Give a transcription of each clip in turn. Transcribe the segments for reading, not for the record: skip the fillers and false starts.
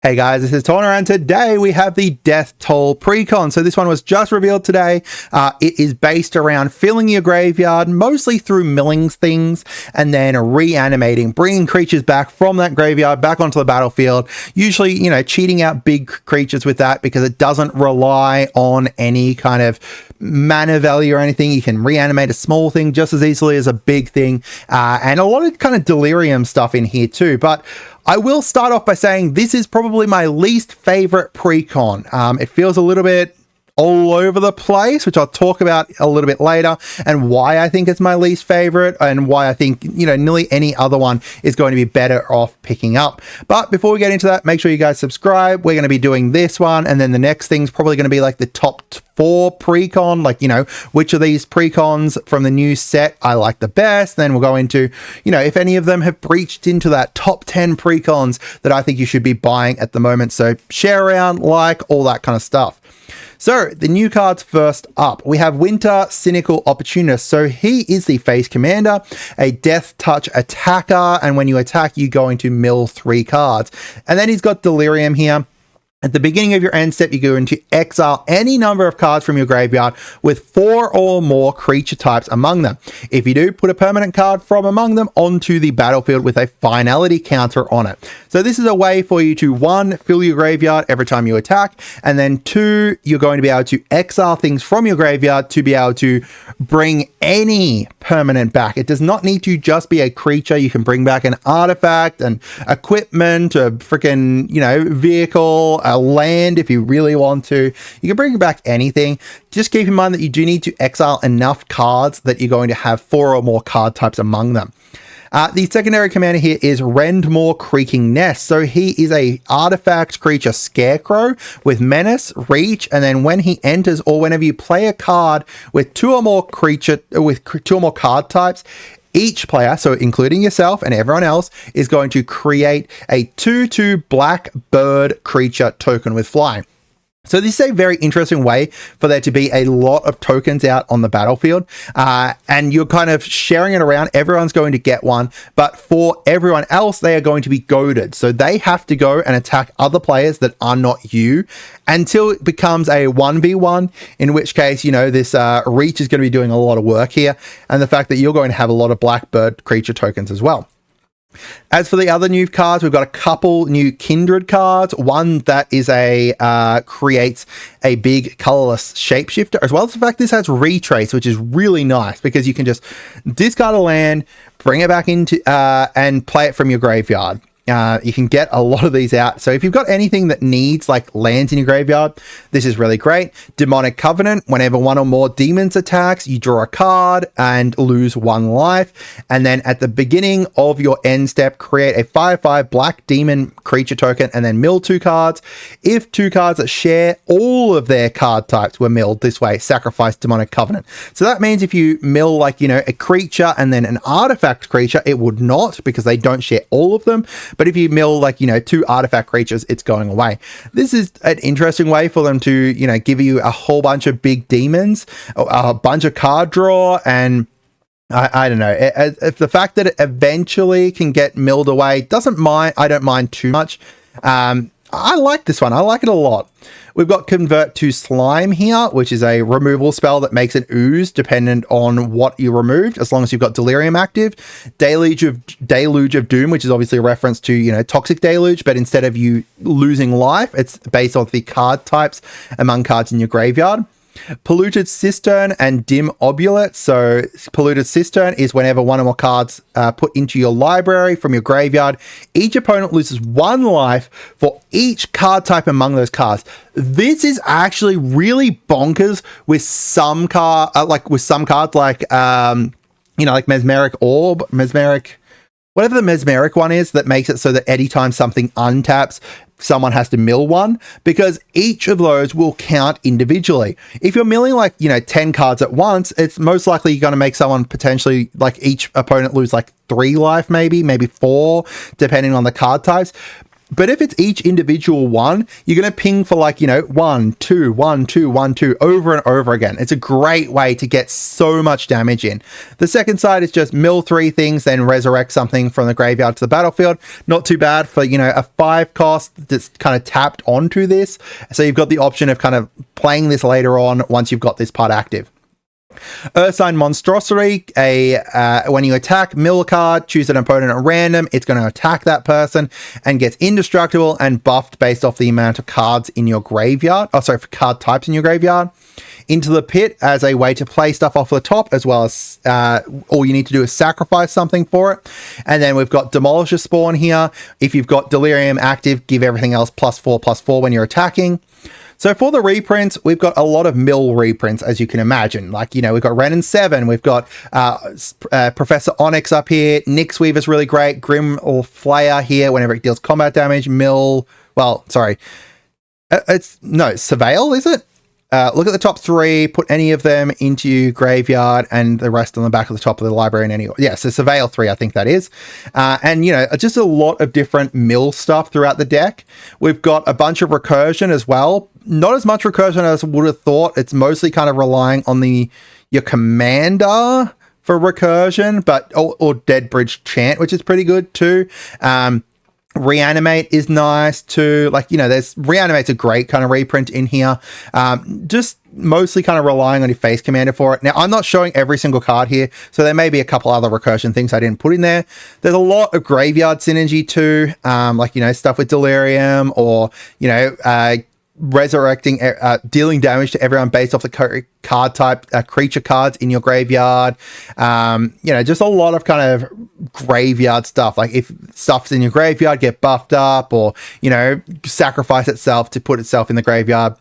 Hey guys, this is Tauna, and today we have the Death Toll Precon. So this one was just revealed today. It is based around filling your graveyard, mostly through milling things, and then reanimating, bringing creatures back from that graveyard back onto the battlefield. Usually, cheating out big creatures with that because it doesn't rely on any kind of mana value or anything. You can reanimate a small thing just as easily as a big thing, and a lot of kind of delirium stuff in here too. But I will start off by saying this is probably my least favorite precon. It feels a little bit all over the place, which I'll talk about a little bit later, and why I think it's my least favorite, and why I think, nearly any other one is going to be better off picking up. But before we get into that, make sure you guys subscribe. We're going to be doing this one, and then the next thing's probably going to be like the top 4 precon, like, which of these precons from the new set I like the best. Then we'll go into, if any of them have breached into that top 10 precons that I think you should be buying at the moment. So share around, like, all that kind of stuff. So the new cards first up, we have Winter Cynical Opportunist. So he is the face commander, a death touch attacker, and when you attack, you go into mill 3 cards. And then he's got Delirium here. At the beginning of your end step, you go into exile any number of cards from your graveyard with 4 or more creature types among them. If you do, put a permanent card from among them onto the battlefield with a finality counter on it. So this is a way for you to, 1, fill your graveyard every time you attack, and then 2, you're going to be able to exile things from your graveyard to be able to bring any permanent back. It does not need to just be a creature. You can bring back an artifact, and equipment, a freaking, vehicle, a land if you really want to. You can bring back anything. Just keep in mind that you do need to exile enough cards that you're going to have 4 or more card types among them. The secondary commander here is Rendmore Creaking Nest. So he is a artifact creature scarecrow with menace, reach, and then when he enters or whenever you play a card with 2 or more card types, each player, so including yourself and everyone else, is going to create a 2/2 black bird creature token with flying. So this is a very interesting way for there to be a lot of tokens out on the battlefield, and you're kind of sharing it around. Everyone's going to get one, but for everyone else, they are going to be goaded. So they have to go and attack other players that are not you until it becomes a 1v1, in which case, this reach is going to be doing a lot of work here, and the fact that you're going to have a lot of blackbird creature tokens as well. As for the other new cards, we've got a couple new Kindred cards. One that is creates a big colorless shapeshifter, as well as the fact this has retrace, which is really nice because you can just discard a land, bring it back into and play it from your graveyard. You can get a lot of these out. So if you've got anything that needs like lands in your graveyard, this is really great. Demonic Covenant, whenever 1 or more demons attacks, you draw a card and lose 1 life. And then at the beginning of your end step, create a 5/5 black demon creature token and then mill 2 cards. If 2 cards that share all of their card types were milled this way, sacrifice Demonic Covenant. So that means if you mill a creature and then an artifact creature, it would not, because they don't share all of them. But if you mill 2 artifact creatures, it's going away. This is an interesting way for them to, give you a whole bunch of big demons, a bunch of card draw, and I don't know. If the fact that it eventually can get milled away I don't mind too much. I like this one. I like it a lot. We've got Convert to Slime here, which is a removal spell that makes it ooze dependent on what you removed, as long as you've got Delirium active. Deluge of Doom, which is obviously a reference to, Toxic Deluge, but instead of you losing life, it's based on the card types among cards in your graveyard. Polluted Cistern and Dim Obulate. So Polluted Cistern is whenever 1 or more cards put into your library from your graveyard, each opponent loses 1 life for each card type among those cards. This is actually really bonkers with some cards like Mesmeric Orb, whatever the Mesmeric one is, that makes it so that anytime something untaps, someone has to mill 1, because each of those will count individually. If you're milling 10 cards at once, it's most likely going to make someone potentially, each opponent lose 3 life, maybe 4, depending on the card types. But if it's each individual one, you're going to ping for like, 1, 2, 1, 2, 1, 2 over and over again. It's a great way to get so much damage in. The second side is just mill 3 things, then resurrect something from the graveyard to the battlefield. Not too bad for, a 5 cost that's kind of tapped onto this. So you've got the option of kind of playing this later on once you've got this part active. Ursine Monstrosity, when you attack, mill a card, choose an opponent at random, it's going to attack that person and gets indestructible and buffed based off the amount of cards in your graveyard. For card types in your graveyard. Into the Pit as a way to play stuff off the top, as well as all you need to do is sacrifice something for it. And then we've got Demolisher Spawn here. If you've got Delirium active, give everything else +4/+4 when you're attacking. So for the reprints, we've got a lot of mill reprints, as you can imagine. Like, we've got Renin 7, we've got Professor Onyx up here, Nyx Weaver's really great, Grim or Flayer here, whenever it deals combat damage, mill, it's Surveil, is it? Look at the top 3, put any of them into your graveyard and the rest on the back of the top of the library in any order. Yeah, so Surveil 3, I think that is. And, just a lot of different mill stuff throughout the deck. We've got a bunch of recursion as well. Not as much recursion as I would have thought. It's mostly kind of relying on your commander for recursion, but or Dead Bridge Chant, which is pretty good too. Reanimate is nice too. There's Reanimate's a great kind of reprint in here. Just mostly kind of relying on your face commander for it. Now, I'm not showing every single card here, so there may be a couple other recursion things I didn't put in there. There's a lot of graveyard synergy too, stuff with Delirium or, resurrecting, dealing damage to everyone based off the card type, creature cards in your graveyard. Just a lot of kind of graveyard stuff. Like if stuff's in your graveyard, get buffed up or, sacrifice itself to put itself in the graveyard.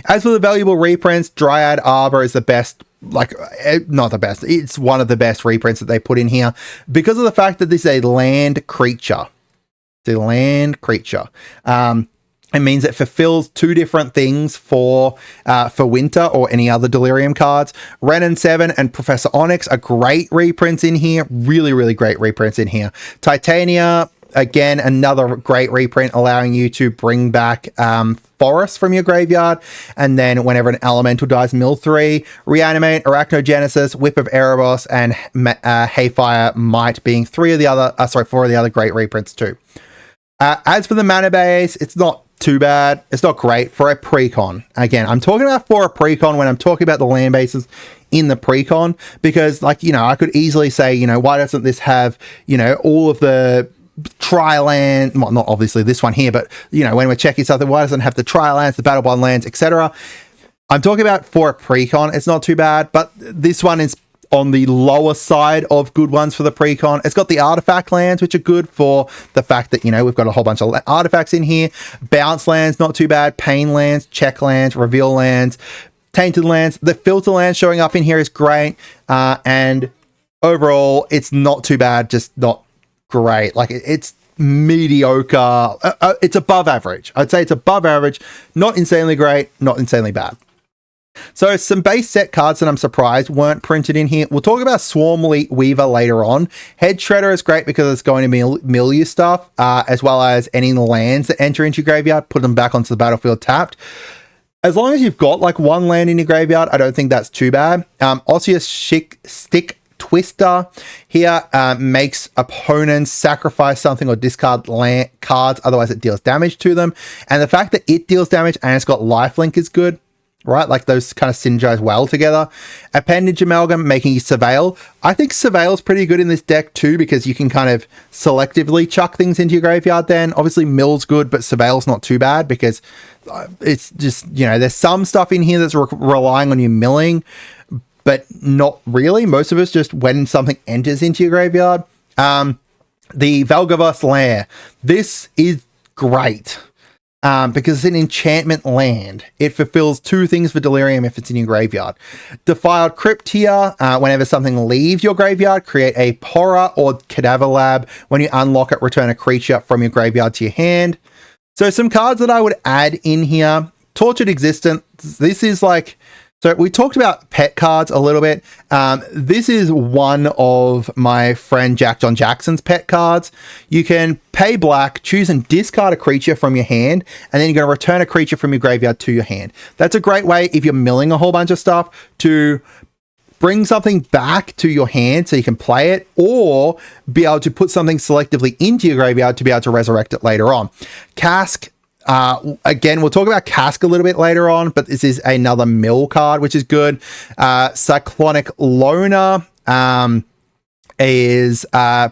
As for the valuable reprints, Dryad Arbor is the best. Not the best. It's one of the best reprints that they put in here because of the fact that this is a land creature. It's a land creature. It means it fulfills 2 different things for winter or any other Delirium cards. Renin 7 and Professor Onyx are great reprints in here. Really, really great reprints in here. Titania, again, another great reprint allowing you to bring back forests from your graveyard. And then whenever an elemental dies, mill 3. Reanimate, Arachnogenesis, Whip of Erebos, and Hayfire Might being 4 of the other great reprints too. As for the mana base, it's not too bad. It's not great for a Precon. Again, I'm talking about for a Precon when I'm talking about the land bases in the Precon, because I could easily say, why doesn't this have, all of the tri-land, well, not obviously this one here, but, when we're checking something, why doesn't it have the tri-lands, the battle bond lands, etc. I'm talking about for a Precon. It's not too bad, but this one is on the lower side of good ones for the Precon. It's got the artifact lands, which are good for the fact that, we've got a whole bunch of artifacts in here. Bounce lands, not too bad. Pain lands, check lands, reveal lands, tainted lands. The filter lands showing up in here is great. And overall, it's not too bad, just not great. It's mediocre. It's above average. I'd say it's above average. Not insanely great, not insanely bad. So some base set cards that I'm surprised weren't printed in here. We'll talk about Swarm Weaver later on. Head Shredder is great because it's going to mill you stuff, as well as any lands that enter into your graveyard, put them back onto the battlefield tapped. As long as you've got 1 land in your graveyard, I don't think that's too bad. Osseous Stick Twister here makes opponents sacrifice something or discard cards, otherwise it deals damage to them. And the fact that it deals damage and it's got lifelink is good. Right, those kind of synergize well together. Appendage Amalgam making you Surveil. I think Surveil's pretty good in this deck too, because you can kind of selectively chuck things into your graveyard then. Obviously Mill's good, but Surveil's not too bad because it's just, there's some stuff in here that's relying on you milling, but not really. Most of it's just when something enters into your graveyard. The Valgavus Lair. This is great. Because it's an enchantment land. It fulfills 2 things for Delirium if it's in your graveyard. Defiled Crypt here, whenever something leaves your graveyard, create a Horror or Cadaver Lab. When you unlock it, return a creature from your graveyard to your hand. So some cards that I would add in here. Tortured Existence. This is So we talked about pet cards a little bit. This is one of my friend Jack John Jackson's pet cards. You can pay black, choose and discard a creature from your hand, and then you're going to return a creature from your graveyard to your hand. That's a great way if you're milling a whole bunch of stuff to bring something back to your hand so you can play it, or be able to put something selectively into your graveyard to be able to resurrect it later on. Cask. Again, we'll talk about Cask a little bit later on, but this is another mill card, which is good. Cyclonic Loner is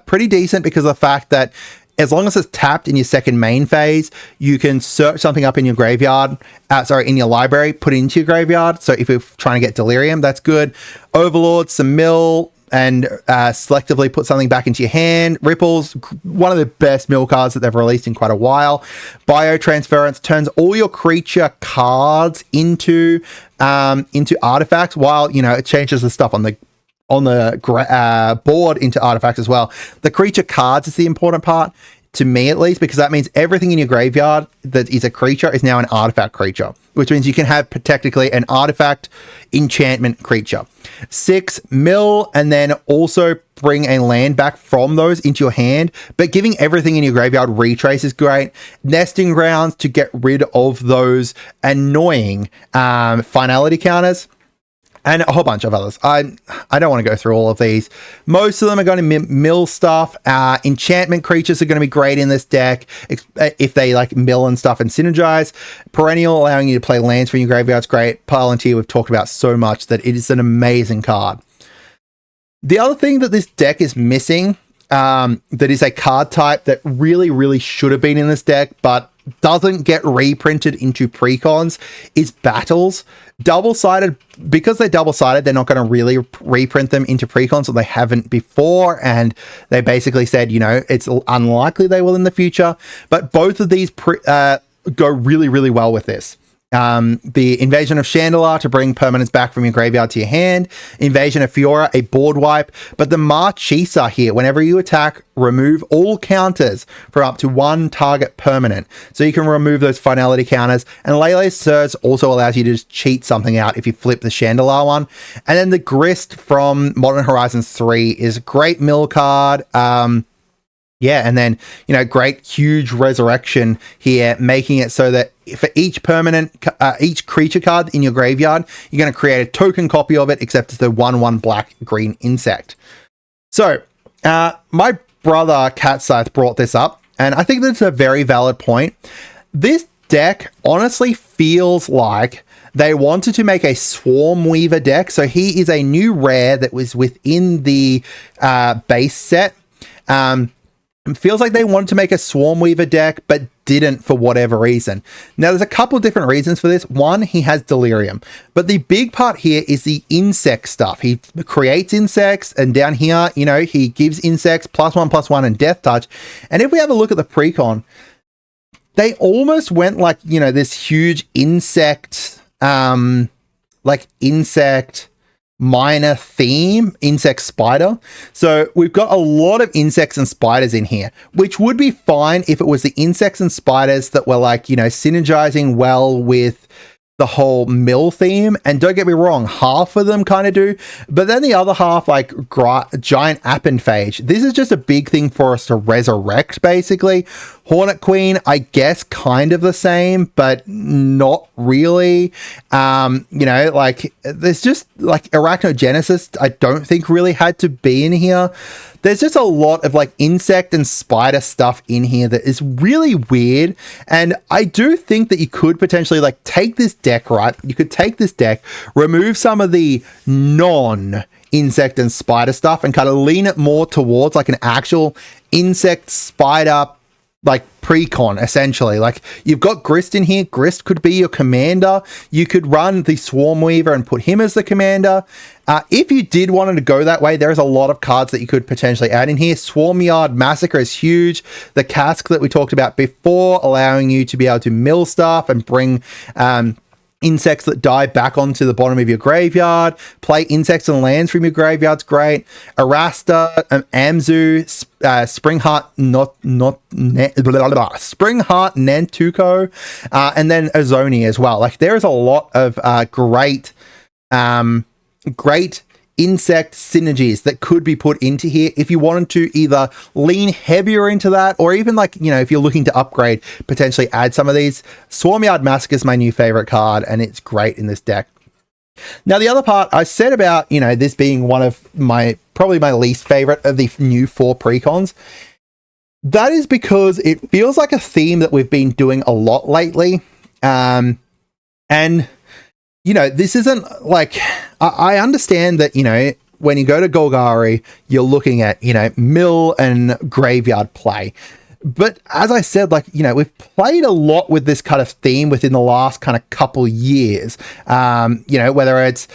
pretty decent because of the fact that as long as it's tapped in your second main phase, you can search something up in your graveyard, in your library, put it into your graveyard. So if you're trying to get Delirium, that's good. Overlord, some mill, and selectively put something back into your hand. Ripples, one of the best mill cards that they've released in quite a while. Biotransference turns all your creature cards into artifacts, while it changes the stuff on the board into artifacts as well. The creature cards is the important part, to me at least, because that means everything in your graveyard that is a creature is now an artifact creature, which means you can have technically an artifact enchantment creature. 6 mill, and then also bring a land back from those into your hand, but giving everything in your graveyard retrace is great. Nesting grounds to get rid of those annoying finality counters, and a whole bunch of others. I don't want to go through all of these. Most of them are going to mill stuff. Enchantment creatures are going to be great in this deck if they like mill and stuff and synergize. Perennial, allowing you to play lands from your graveyard, is great. Palantir, we've talked about so much that it is an amazing card. The other thing that this deck is missing, that is a card type that really, really should have been in this deck, but doesn't get reprinted into precons, is battles. Double-sided, because they're double-sided, they're not going to really reprint them into precons, so they haven't before, and they basically said, it's unlikely they will in the future, but both of these go really, really well with this. The Invasion of Chandelier to bring permanents back from your graveyard to your hand. Invasion of Fiora, a board wipe. But the Marchesa here, whenever you attack, remove all counters for up to 1 target permanent. So you can remove those finality counters. And Lele's Surge also allows you to just cheat something out if you flip the Chandelier one. And then the Grist from Modern Horizons 3 is a great mill card. Yeah, and then, great huge resurrection here, making it so that for each each creature card in your graveyard, you're going to create a token copy of it, except it's the 1/1 black-green insect. So, my brother Cat Scythe brought this up, and I think that's a very valid point. This deck honestly feels like they wanted to make a Swarm Weaver deck, so he is a new rare that was within the base set. It feels like they wanted to make a Swarm Weaver deck, but didn't for whatever reason. Now, there's a couple different reasons for this. One, he has Delirium, but the big part here is the insect stuff. He creates insects, and down here, he gives insects +1/+1 and Death Touch. And if we have a look at the precon, they almost went like, this huge insect, minor theme, insect spider. So we've got a lot of insects and spiders in here, which would be fine if it was the insects and spiders that were synergizing well with the whole mill theme. And don't get me wrong, half of them kind of do, but then the other half, giant appenphage. This is just a big thing for us to resurrect, basically. Hornet Queen, I guess, kind of the same, but not really. There's just Arachnogenesis, I don't think really had to be in here. There's just a lot of insect and spider stuff in here that is really weird. And I do think that you could potentially take this deck, right? You could take this deck, remove some of the non-insect and spider stuff and kind of lean it more towards an actual insect spider precon, essentially. You've got Grist in here. Grist could be your commander. You could run the Swarm Weaver and put him as the commander. If you did want to go that way, there's a lot of cards that you could potentially add in here. Swarmyard Massacre is huge. The Cask that we talked about before, allowing you to be able to mill stuff and bring insects that die back onto the bottom of your graveyard. Play insects and lands from your graveyard's great. Arasta, Amzu, Springheart Nantuko, and then Azoni as well. There is a lot of great great insect synergies that could be put into here if you wanted to either lean heavier into that, or even like, you know, if you're looking to upgrade, potentially add some of these. Swarmyard Massacre is my new favorite card, and it's great in this deck. Now, the other part I said about, you know, this being one of probably my least favorite of the new 4 precons, that is because it feels like a theme that we've been doing a lot lately. And, you know, this isn't like, I understand that, you know, when you go to Golgari, you're looking at, you know, mill and graveyard play. But as I said, like, you know, we've played a lot with this kind of theme within the last kind of couple years. You know, whether it's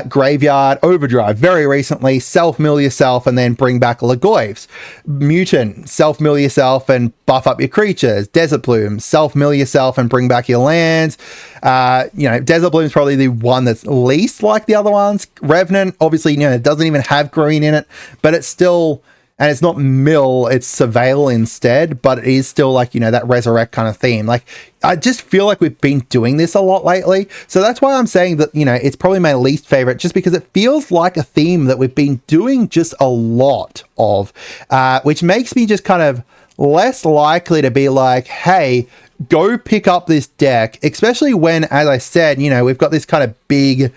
Graveyard Overdrive, very recently, self-mill yourself and then bring back Lagoyves. Mutant, self-mill yourself and buff up your creatures. Desert Bloom, self-mill yourself and bring back your lands. You know, Desert Bloom is probably the one that's least like the other ones. Revenant, obviously, you know, it doesn't even have green in it, but it's still... And it's not mill, it's surveil instead, but it is still like, you know, that resurrect kind of theme. Like, I just feel like we've been doing this a lot lately. So that's why I'm saying that, you know, it's probably my least favorite, just because it feels like a theme that we've been doing just a lot of, which makes me just kind of less likely to be like, hey, go pick up this deck, especially when, as I said, you know, we've got this kind of big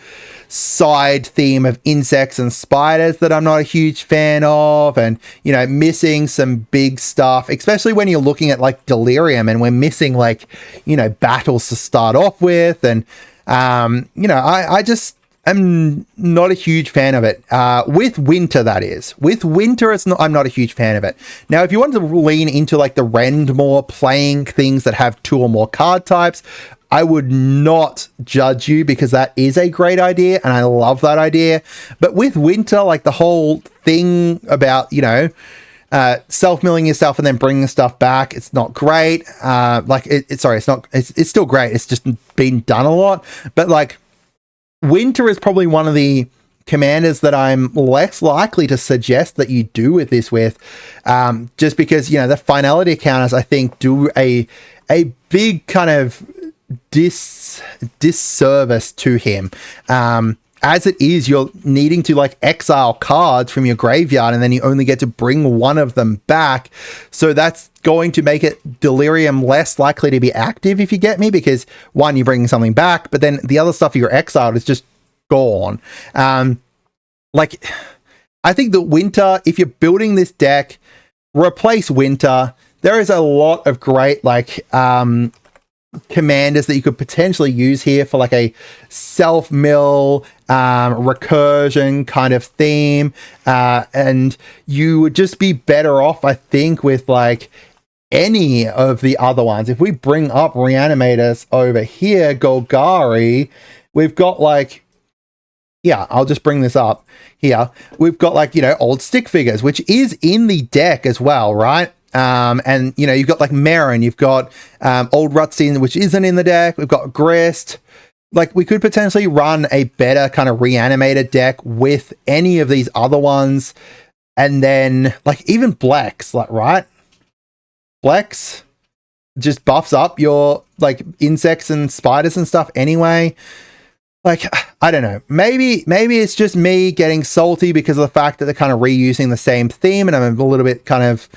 side theme of insects and spiders that I'm not a huge fan of, and, you know, missing some big stuff, especially when you're looking at like Delirium and we're missing like, you know, battles to start off with. And, you know, I just am not a huge fan of it. With Winter, that is. With Winter, I'm not a huge fan of it. Now, if you want to lean into like the Rend more, playing things that have 2 or more card types, I would not judge you, because that is a great idea and I love that idea. But with Winter, like the whole thing about, you know, self-milling yourself and then bringing stuff back, it's not great. Like it's still great. It's just been done a lot. But like, Winter is probably one of the commanders that I'm less likely to suggest that you do with this with, just because, you know, the finality counters, I think, do a big kind of disservice to him. As it is, you're needing to like exile cards from your graveyard, and then you only get to bring one of them back. So that's going to make it Delirium less likely to be active, if you get me, because one, you're bringing something back, but then the other stuff you're exiled is just gone. Like, I think that Winter, if you're building this deck, replace Winter. There is a lot of great like commanders that you could potentially use here for like a self-mill recursion kind of theme, and you would just be better off, I think, with like any of the other ones. If we bring up Reanimators over here, Golgari, we've got like, yeah, I'll just bring this up here. We've got like, you know, old stick figures, which is in the deck as well, right? And, you know, you've got like Marin, you've got Old Rutstein, which isn't in the deck. We've got Grist. Like, we could potentially run a better kind of reanimated deck with any of these other ones. And then, like, even Blex, like, right? Blex just buffs up your, like, insects and spiders and stuff anyway. Like, I don't know. Maybe it's just me getting salty because of the fact that they're kind of reusing the same theme, and I'm a little bit kind of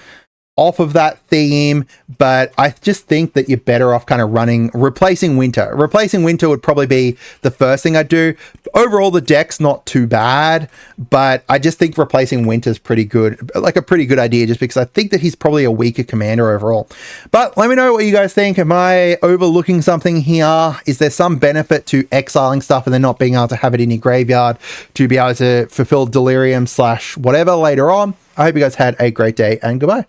off of that theme, but I just think that you're better off kind of replacing Winter. Replacing Winter would probably be the first thing I'd do. Overall, the deck's not too bad, but I just think replacing Winter's pretty good, like a pretty good idea, just because I think that he's probably a weaker commander overall. But let me know what you guys think. Am I overlooking something here? Is there some benefit to exiling stuff and then not being able to have it in your graveyard to be able to fulfill Delirium / whatever later on? I hope you guys had a great day, and goodbye.